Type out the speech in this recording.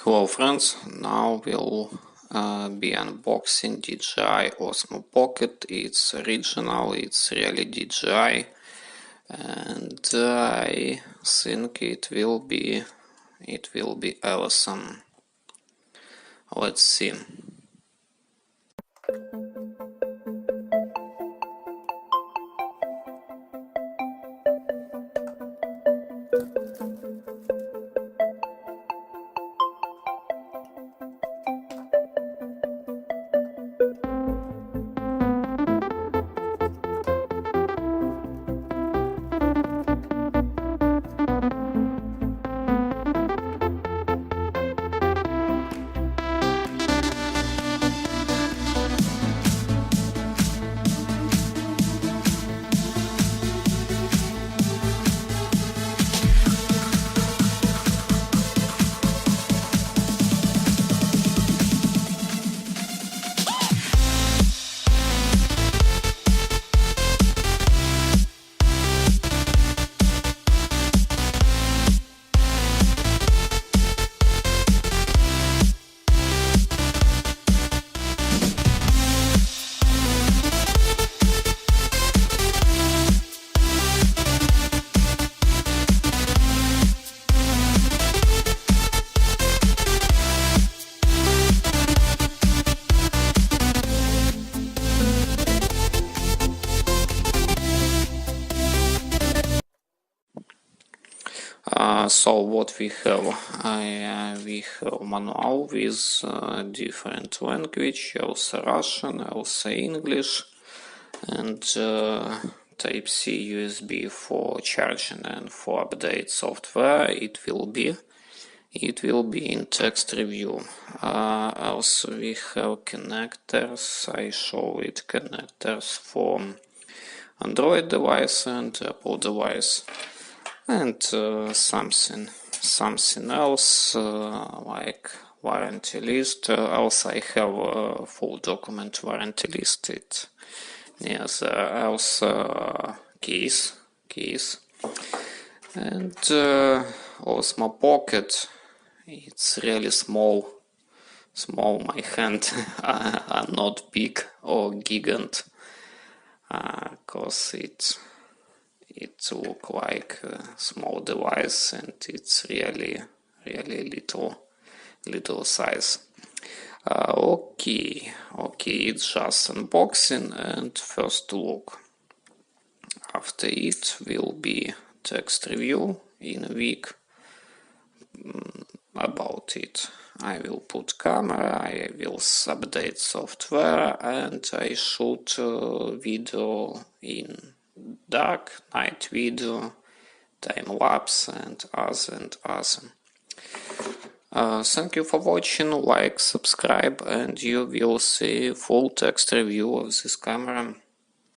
Hello friends, now we'll be unboxing DJI Osmo Pocket. It's original, it's really DJI, and I think it will be awesome. Let's see. So what we have? We have manual with different language, also Russian, also English, and Type-C USB for charging and for update software. It will be in text review. Also we have connectors. I show it connectors for Android device and Apple device. And something else like warranty list. Also I have a full document warranty list. It near there. Also keys, and Osmo Pocket. It's really small. My hand are not big or gigant, cause it look like a small device and it's really little size. Okay, it's just unboxing and first look. After it will be text review in a week about it. I will put camera, I will update software, and I shoot video in dark, night video, time lapse, and other. Thank you for watching. Like, subscribe, and you will see full text review of this camera.